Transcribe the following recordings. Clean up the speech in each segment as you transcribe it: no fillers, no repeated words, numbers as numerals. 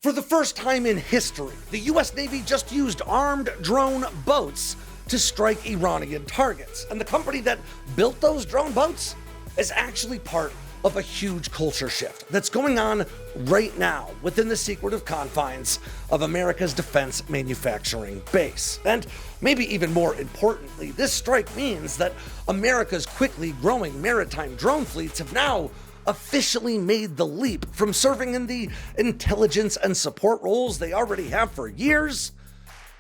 For the first time in history, the US Navy just used armed drone boats to strike Iranian targets. And the company that built those drone boats is actually part of a huge culture shift that's going on right now within the secretive confines of America's defense manufacturing base. And maybe even more importantly, this strike means that America's quickly growing maritime drone fleets have now officially made the leap from serving in the intelligence and support roles they already have for years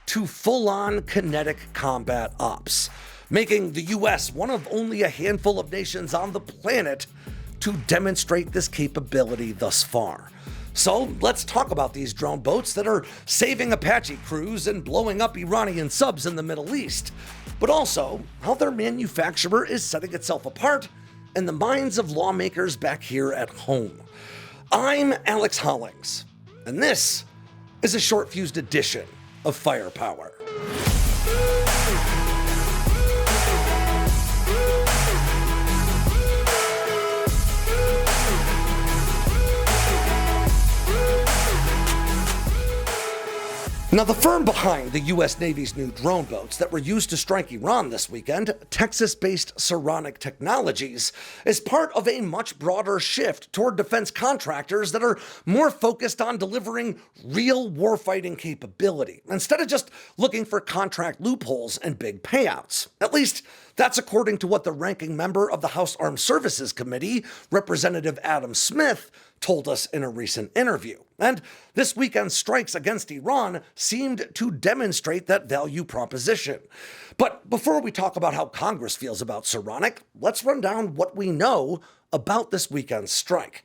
to full-on kinetic combat ops, making the US one of only a handful of nations on the planet to demonstrate this capability thus far. So let's talk about these drone boats that are saving Apache crews and blowing up Iranian subs in the Middle East, but also how their manufacturer is setting itself apart in the minds of lawmakers back here at home. I'm Alex Hollings, and this is a short-fused edition of Firepower. Now, the firm behind the US Navy's new drone boats that were used to strike Iran this weekend, Texas-based Saronic Technologies, is part of a much broader shift toward defense contractors that are more focused on delivering real warfighting capability, instead of just looking for contract loopholes and big payouts. At least, that's according to what the ranking member of the House Armed Services Committee, Representative Adam Smith, told us in a recent interview. And this weekend's strikes against Iran seemed to demonstrate that value proposition. But before we talk about how Congress feels about Saronic, let's run down what we know about this weekend's strike.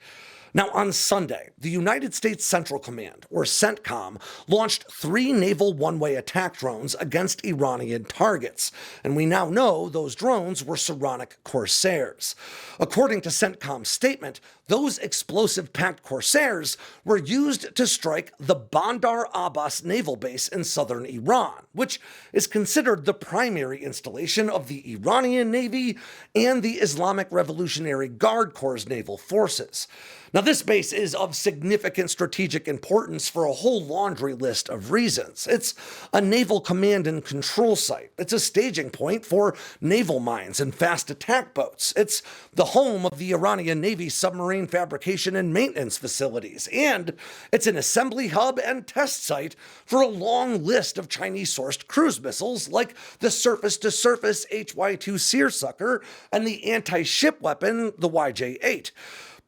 Now, on Sunday, the United States Central Command, or CENTCOM, launched 3 naval one-way attack drones against Iranian targets, and we now know those drones were Saronic Corsairs. According to CENTCOM's statement, those explosive-packed Corsairs were used to strike the Bandar Abbas naval base in southern Iran, which is considered the primary installation of the Iranian Navy and the Islamic Revolutionary Guard Corps' naval forces. Now, this base is of significant strategic importance for a whole laundry list of reasons. It's a naval command and control site. It's a staging point for naval mines and fast attack boats. It's the home of the Iranian Navy submarine fabrication and maintenance facilities. And it's an assembly hub and test site for a long list of Chinese-sourced cruise missiles like the surface-to-surface HY-2 Seersucker and the anti-ship weapon, the YJ-8.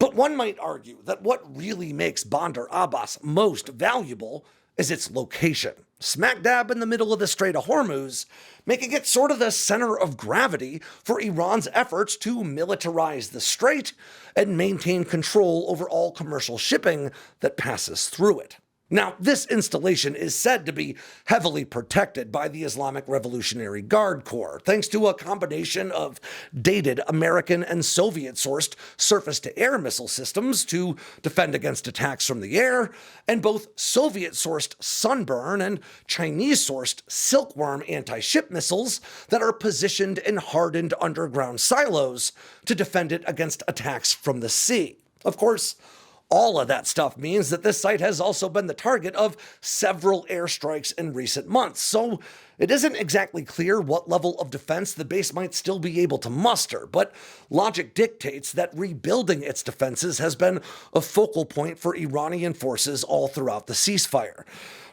But one might argue that what really makes Bandar Abbas most valuable is its location, smack dab in the middle of the Strait of Hormuz, making it sort of the center of gravity for Iran's efforts to militarize the strait and maintain control over all commercial shipping that passes through it. Now, this installation is said to be heavily protected by the Islamic Revolutionary Guard Corps, thanks to a combination of dated American and Soviet-sourced surface-to-air missile systems to defend against attacks from the air, and both Soviet-sourced Sunburn and Chinese-sourced Silkworm anti-ship missiles that are positioned in hardened underground silos to defend it against attacks from the sea. Of course, all of that stuff means that this site has also been the target of several airstrikes in recent months, so it isn't exactly clear what level of defense the base might still be able to muster, but logic dictates that rebuilding its defenses has been a focal point for Iranian forces all throughout the ceasefire.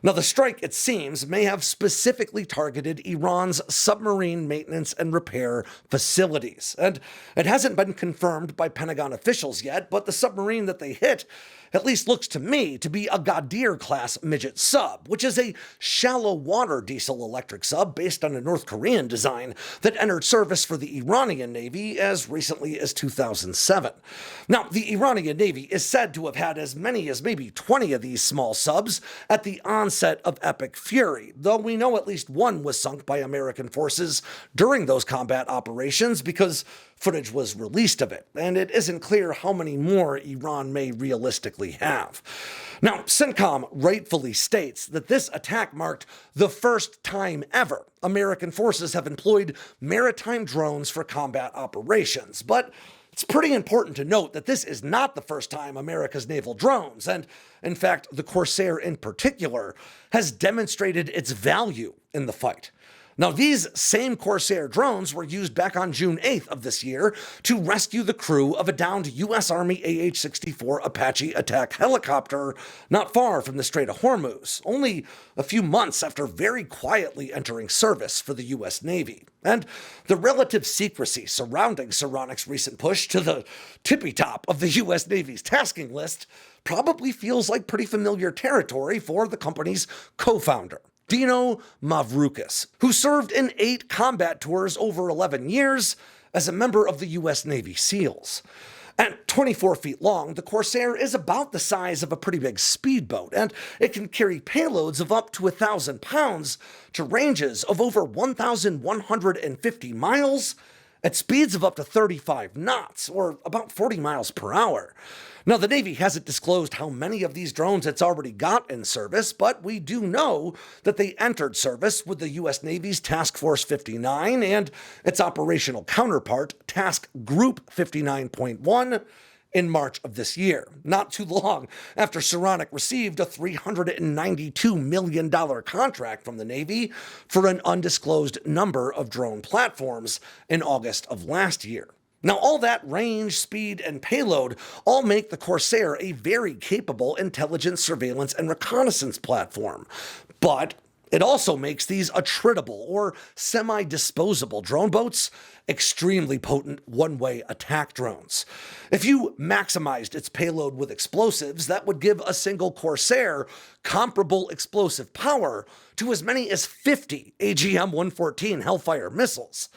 Now, the strike, it seems, may have specifically targeted Iran's submarine maintenance and repair facilities. And it hasn't been confirmed by Pentagon officials yet, but the submarine that they hit at least looks to me to be a Ghadir-class midget sub, which is a shallow-water diesel-electric sub based on a North Korean design that entered service for the Iranian Navy as recently as 2007. Now, the Iranian Navy is said to have had as many as maybe 20 of these small subs at the onset of Epic Fury, though we know at least one was sunk by American forces during those combat operations because footage was released of it, and it isn't clear how many more Iran may realistically have. Now, CENTCOM rightfully states that this attack marked the first time ever American forces have employed maritime drones for combat operations, but It's pretty important to note that this is not the first time America's naval drones, and in fact, the Corsair in particular, has demonstrated its value in the fight. Now, these same Corsair drones were used back on June 8th of this year to rescue the crew of a downed U.S. Army AH-64 Apache attack helicopter not far from the Strait of Hormuz, only a few months after very quietly entering service for the U.S. Navy. And the relative secrecy surrounding Saronic's recent push to the tippy top of the U.S. Navy's tasking list probably feels like pretty familiar territory for the company's co-founder, Dino Mavroukis, who served in 8 combat tours over 11 years as a member of the U.S. Navy SEALs. At 24 feet long, the Corsair is about the size of a pretty big speedboat, and it can carry payloads of up to 1,000 pounds to ranges of over 1,150 miles at speeds of up to 35 knots, or about 40 miles per hour. Now, the Navy hasn't disclosed how many of these drones it's already got in service, but we do know that they entered service with the U.S. Navy's Task Force 59 and its operational counterpart, Task Group 59.1, in March of this year, not too long after Saronic received a $392 million contract from the Navy for an undisclosed number of drone platforms in August of last year. Now, all that range, speed, and payload all make the Corsair a very capable intelligence, surveillance, and reconnaissance platform. But it also makes these attritable or semi-disposable drone boats extremely potent one-way attack drones. If you maximized its payload with explosives, that would give a single Corsair comparable explosive power to as many as 50 AGM-114 Hellfire missiles.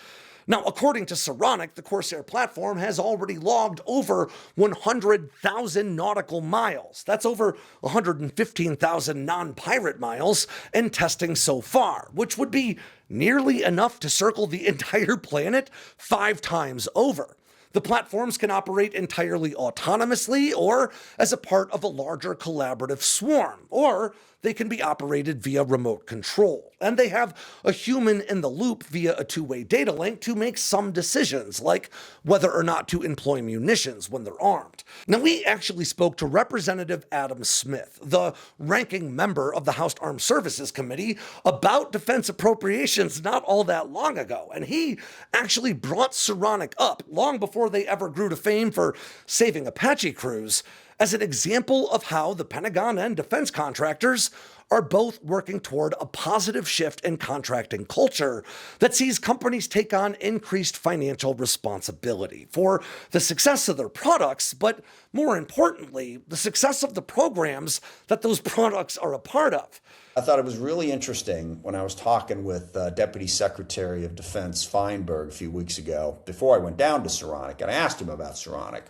Now, according to Saronic, the Corsair platform has already logged over 100,000 nautical miles. That's over 115,000 non-pirate miles in testing so far, which would be nearly enough to circle the entire planet 5 times over. The platforms can operate entirely autonomously or as a part of a larger collaborative swarm, or they can be operated via remote control. And they have a human in the loop via a two-way data link to make some decisions, like whether or not to employ munitions when they're armed. Now, we actually spoke to Representative Adam Smith, the ranking member of the House Armed Services Committee, about defense appropriations not all that long ago, and he actually brought Saronic up long before they ever grew to fame for saving Apache crews as an example of how the Pentagon and defense contractors are both working toward a positive shift in contracting culture that sees companies take on increased financial responsibility for the success of their products, but more importantly, the success of the programs that those products are a part of. I thought it was really interesting when I was talking with Deputy Secretary of Defense Feinberg a few weeks ago, before I went down to Saronic, and I asked him about Saronic.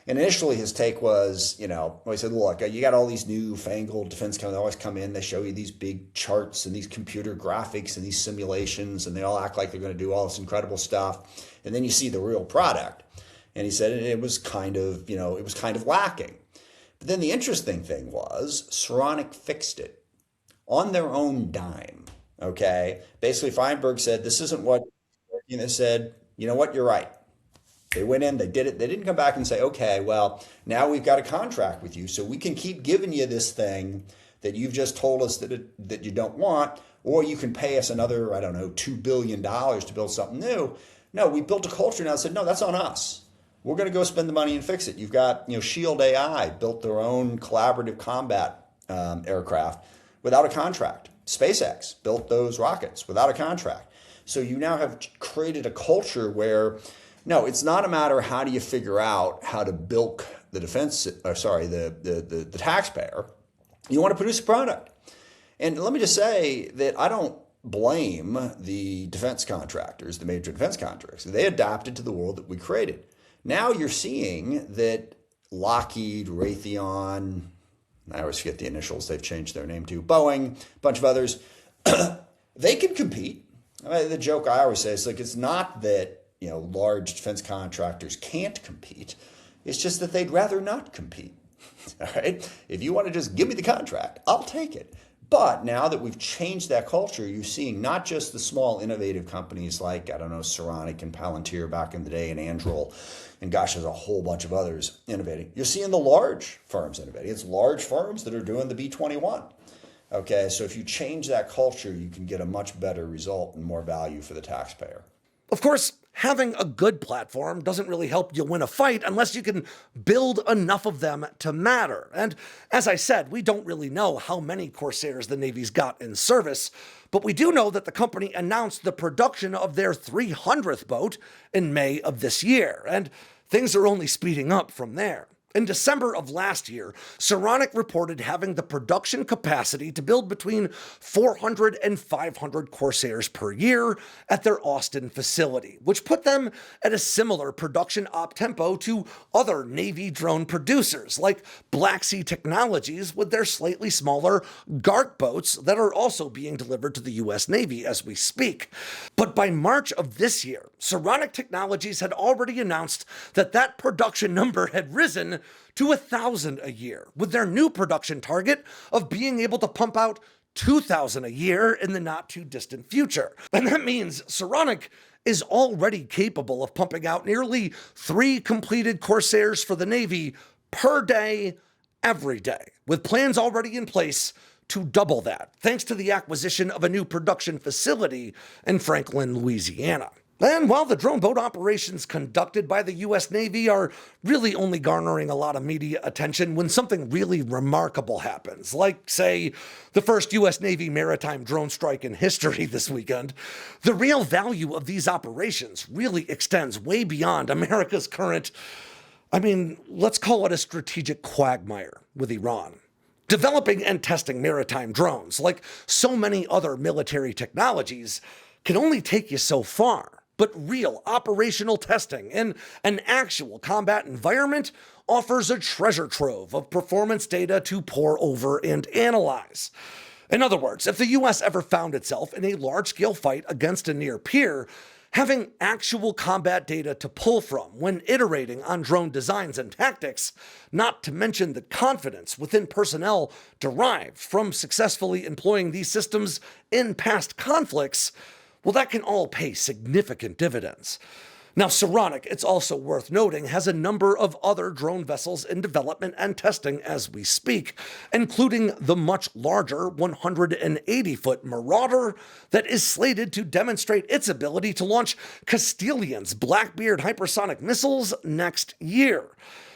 And initially his take was, he said, look, you got all these newfangled defense companies, they always come in, they show you these big charts and these computer graphics and these simulations, and they all act like they're going to do all this incredible stuff. And then you see the real product. And he said it was kind of, it was kind of lacking. But then the interesting thing was Saronic fixed it on their own dime, okay? Basically, Feinberg said, this isn't what, they said, you know what, you're right. They went in, they did it. They didn't come back and say, okay, well, now we've got a contract with you, so we can keep giving you this thing that you've just told us that you don't want, or you can pay us another, $2 billion to build something new. No, we built a culture now that said, no, that's on us. We're going to go spend the money and fix it. You've got, Shield AI built their own collaborative combat aircraft without a contract. SpaceX built those rockets without a contract. So you now have created a culture where, no, it's not a matter of how do you figure out how to bilk the the taxpayer. You want to produce a product. And let me just say that I don't blame the defense contractors, the major defense contractors. They adapted to the world that we created. Now you're seeing that Lockheed, Raytheon, I always forget the initials, they've changed their name to Boeing, a bunch of others, they can compete. The joke I always say is it's not that large defense contractors can't compete. It's just that they'd rather not compete. All right. If you want to just give me the contract, I'll take it. But now that we've changed that culture, you're seeing not just the small innovative companies like, I don't know, Saronic and Palantir back in the day and Anduril, and gosh, there's a whole bunch of others innovating. You're seeing the large firms innovating. It's large firms that are doing the B-21. Okay, so if you change that culture, you can get a much better result and more value for the taxpayer. Of course, having a good platform doesn't really help you win a fight unless you can build enough of them to matter. And as I said, we don't really know how many Corsairs the Navy's got in service, but we do know that the company announced the production of their 300th boat in May of this year, and things are only speeding up from there. In December of last year, Saronic reported having the production capacity to build between 400 and 500 Corsairs per year at their Austin facility, which put them at a similar production op tempo to other Navy drone producers like Black Sea Technologies with their slightly smaller GARC boats that are also being delivered to the US Navy as we speak. But by March of this year, Saronic Technologies had already announced that production number had risen to 1,000 a year, with their new production target of being able to pump out 2,000 a year in the not-too-distant future. And that means Saronic is already capable of pumping out nearly 3 completed Corsairs for the Navy per day, every day, with plans already in place to double that, thanks to the acquisition of a new production facility in Franklin, Louisiana. And while the drone boat operations conducted by the US Navy are really only garnering a lot of media attention when something really remarkable happens, like, say, the first US Navy maritime drone strike in history this weekend, the real value of these operations really extends way beyond America's current, let's call it a strategic quagmire with Iran. Developing and testing maritime drones, like so many other military technologies, can only take you so far. But real operational testing in an actual combat environment offers a treasure trove of performance data to pore over and analyze. In other words, if the US ever found itself in a large-scale fight against a near peer, having actual combat data to pull from when iterating on drone designs and tactics, not to mention the confidence within personnel derived from successfully employing these systems in past conflicts, well, that can all pay significant dividends. Now, Saronic, it's also worth noting, has a number of other drone vessels in development and testing as we speak, including the much larger 180-foot Marauder that is slated to demonstrate its ability to launch Castillion's Blackbeard hypersonic missiles next year.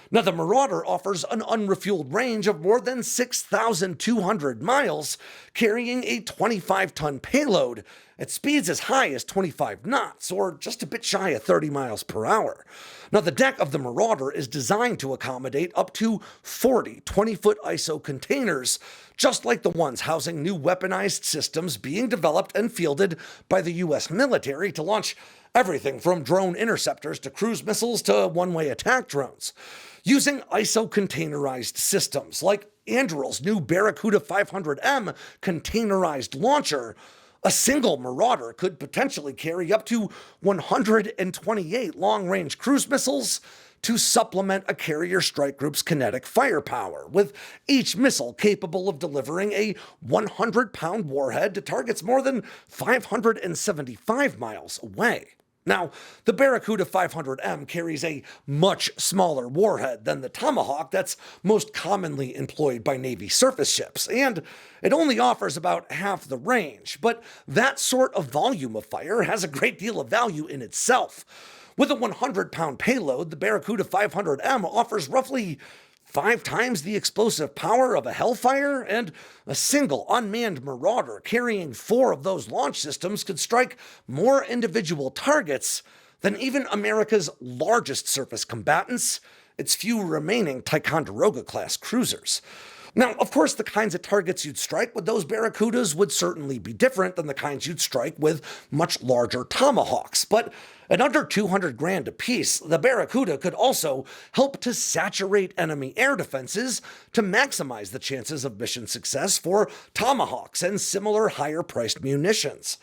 Now, the Marauder offers an unrefueled range of more than 6,200 miles, carrying a 25-ton payload at speeds as high as 25 knots, or just a bit shy of 30 miles per hour. Now, the deck of the Marauder is designed to accommodate up to 40 20-foot ISO containers, just like the ones housing new weaponized systems being developed and fielded by the US military to launch everything from drone interceptors to cruise missiles to one-way attack drones. Using ISO-containerized systems like Anduril's new Barracuda 500M containerized launcher, a single Marauder could potentially carry up to 128 long-range cruise missiles to supplement a carrier strike group's kinetic firepower, with each missile capable of delivering a 100-pound warhead to targets more than 575 miles away. Now, the Barracuda 500M carries a much smaller warhead than the Tomahawk that's most commonly employed by Navy surface ships, and it only offers about half the range, but that sort of volume of fire has a great deal of value in itself. With a 100-pound payload, the Barracuda 500M offers roughly 5 times the explosive power of a Hellfire, and a single unmanned Marauder carrying 4 of those launch systems could strike more individual targets than even America's largest surface combatants, its few remaining Ticonderoga-class cruisers. Now, of course, the kinds of targets you'd strike with those Barracudas would certainly be different than the kinds you'd strike with much larger Tomahawks, but at under $200,000 apiece, the Barracuda could also help to saturate enemy air defenses to maximize the chances of mission success for Tomahawks and similar higher-priced munitions.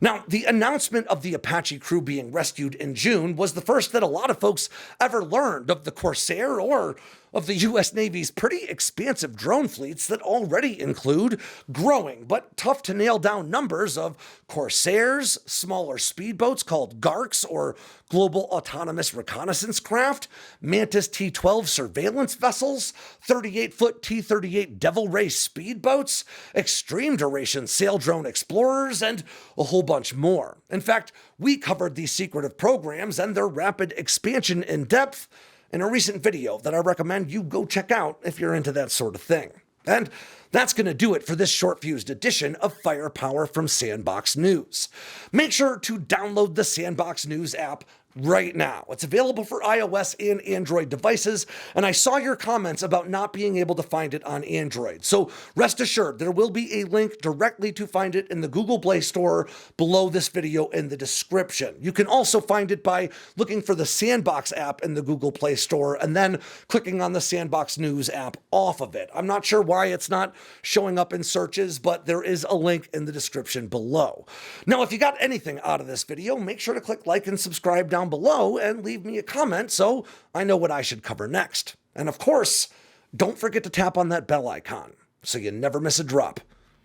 Now, the announcement of the Apache crew being rescued in June was the first that a lot of folks ever learned of the Corsair or of the U.S. Navy's pretty expansive drone fleets that already include growing but tough to nail down numbers of Corsairs, smaller speedboats called GARCs or Global Autonomous Reconnaissance Craft, Mantis T-12 surveillance vessels, 38-foot T-38 Devil Ray speedboats, extreme duration sail drone explorers, and a whole bunch more. In fact, we covered these secretive programs and their rapid expansion in depth in a recent video that I recommend you go check out if you're into that sort of thing. And that's going to do it for this short-fused edition of Firepower from Sandboxx News. Make sure to download the Sandboxx News app right now. It's available for iOS and Android devices, and I saw your comments about not being able to find it on Android. So rest assured, there will be a link directly to find it in the Google Play Store below this video in the description. You can also find it by looking for the Sandboxx app in the Google Play Store and then clicking on the Sandboxx News app off of it. I'm not sure why it's not showing up in searches, but there is a link in the description below. Now, if you got anything out of this video, make sure to click like and subscribe down below and leave me a comment so I know what I should cover next. And of course, don't forget to tap on that bell icon so you never miss a drop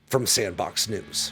from Sandboxx News.